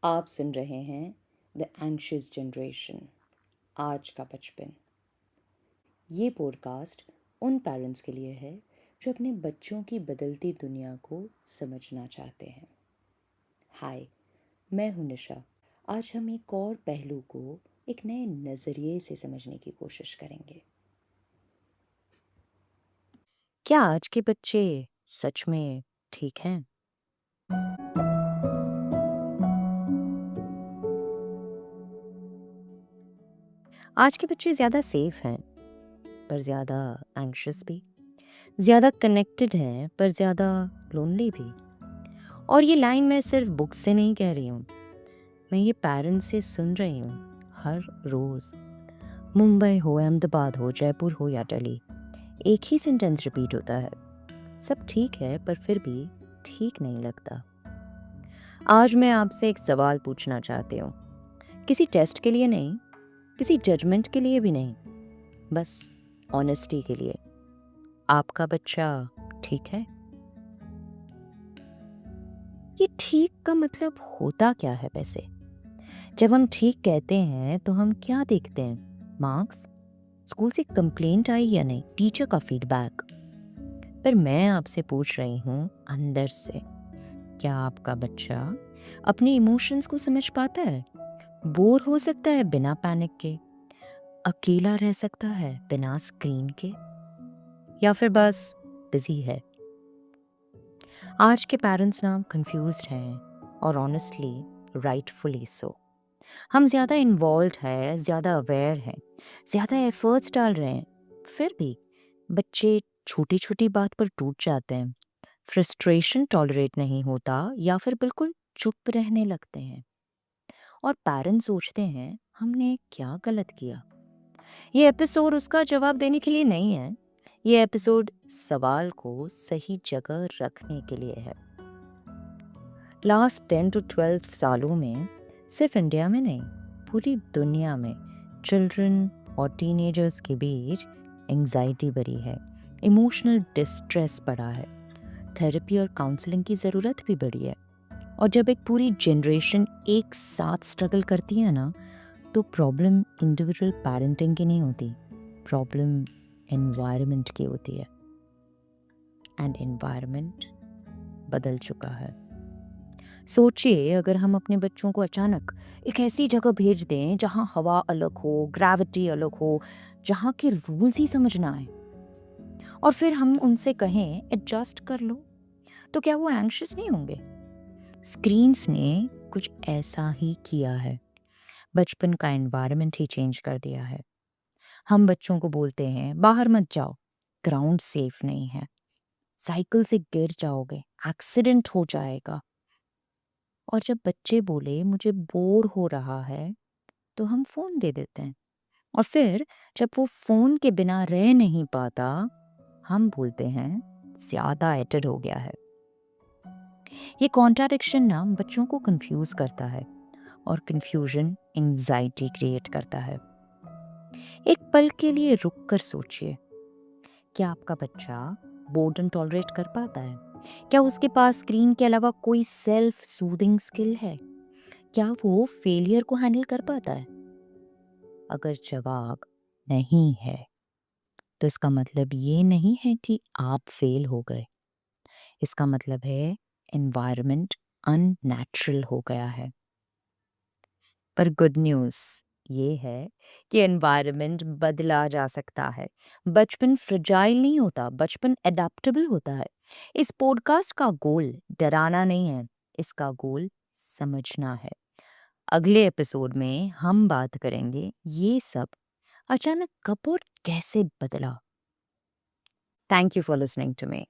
आप सुन रहे हैं द एंग्शियस जनरेशन, आज का बचपन। ये पॉडकास्ट उन पेरेंट्स के लिए है जो अपने बच्चों की बदलती दुनिया को समझना चाहते हैं। हाय, मैं हूं निशा। आज हम एक और पहलू को एक नए नज़रिए से समझने की कोशिश करेंगे। क्या आज के बच्चे सच में ठीक हैं? आज के बच्चे ज़्यादा सेफ हैं, पर ज़्यादा एंग्शियस भी, ज़्यादा कनेक्टेड हैं, पर ज़्यादा लोनली भी। और ये लाइन मैं सिर्फ बुक से नहीं कह रही हूँ, मैं ये पेरेंट्स से सुन रही हूँ हर रोज़। मुंबई हो, अहमदाबाद हो, जयपुर हो या दिल्ली, एक ही सेंटेंस रिपीट होता है। सब ठीक है, पर फिर भी ठीक नहीं लगता। आज मैं आपसे एक सवाल पूछना चाहती हूँ, किसी टेस्ट के लिए नहीं, किसी जजमेंट के लिए भी नहीं, बस ऑनेस्टी के लिए। आपका बच्चा ठीक है? ये ठीक का मतलब होता क्या है वैसे? जब हम ठीक कहते हैं तो हम क्या देखते हैं? मार्क्स? स्कूल से कंप्लेंट आई या नहीं? टीचर का फीडबैक? पर मैं आपसे पूछ रही हूँ अंदर से, क्या आपका बच्चा अपने इमोशंस को समझ पाता है? बोर हो सकता है बिना पैनिक के, अकेला रह सकता है बिना स्क्रीन के, या फिर बस बिजी है? आज के पेरेंट्स ना कंफ्यूज्ड हैं, और ऑनेस्टली राइटफुली सो। हम ज़्यादा इन्वॉल्व हैं, ज़्यादा अवेयर हैं, ज़्यादा एफर्ट्स डाल रहे हैं, फिर भी बच्चे छोटी छोटी बात पर टूट जाते हैं, फ्रस्ट्रेशन टॉलरेट नहीं होता या फिर बिल्कुल चुप रहने लगते हैं। और पेरेंट्स सोचते हैं हमने क्या गलत किया। ये एपिसोड उसका जवाब देने के लिए नहीं है, ये एपिसोड सवाल को सही जगह रखने के लिए है। लास्ट 10 to 12 सालों में सिर्फ इंडिया में नहीं, पूरी दुनिया में चिल्ड्रन और टीनेजर्स के बीच एंजाइटी बढ़ी है, इमोशनल डिस्ट्रेस बढ़ा है, थेरेपी और काउंसलिंग की ज़रूरत भी बढ़ी है। और जब एक पूरी जनरेशन एक साथ स्ट्रगल करती है ना, तो प्रॉब्लम इंडिविजुअल पेरेंटिंग की नहीं होती, प्रॉब्लम एनवायरनमेंट की होती है। एंड एनवायरनमेंट बदल चुका है। सोचिए, अगर हम अपने बच्चों को अचानक एक ऐसी जगह भेज दें जहाँ हवा अलग हो, ग्रेविटी अलग हो, जहाँ के रूल्स ही समझ ना आए, और फिर हम उनसे कहें एडजस्ट कर लो, तो क्या वो एंग्शियस नहीं होंगे? स्क्रीन्स ने कुछ ऐसा ही किया है, बचपन का एनवायरनमेंट ही चेंज कर दिया है। हम बच्चों को बोलते हैं बाहर मत जाओ, ग्राउंड सेफ नहीं है, साइकिल से गिर जाओगे, एक्सीडेंट हो जाएगा। और जब बच्चे बोले मुझे बोर हो रहा है, तो हम फोन दे देते हैं। और फिर जब वो फोन के बिना रह नहीं पाता, हम बोलते हैं ज्यादा एडिक्टेड हो गया है। ये कॉन्ट्राडिक्शन ना बच्चों को कंफ्यूज करता है, और कंफ्यूजन एंजाइटी क्रिएट करता है। एक पल के लिए रुक कर सोचिए, क्या आपका बच्चा बोर्डम टॉलरेट कर पाता है? क्या उसके पास स्क्रीन के अलावा कोई सेल्फ सूदिंग स्किल है? क्या वो फेलियर को हैंडल कर पाता है? अगर जवाब नहीं है, तो इसका मतलब ये नहीं है कि आप फेल हो गए। इसका मतलब है एनवायरनमेंट अननेचुरल हो गया है। पर गुड न्यूज़ ये है कि एनवायरनमेंट बदला जा सकता है। बचपन फ्रजाइल नहीं होता, बचपन एडाप्टेबल होता है। इस पॉडकास्ट का गोल डराना नहीं है, इसका गोल समझना है। अगले एपिसोड में हम बात करेंगे ये सब अचानक कब और कैसे बदला। Thank you for listening to me.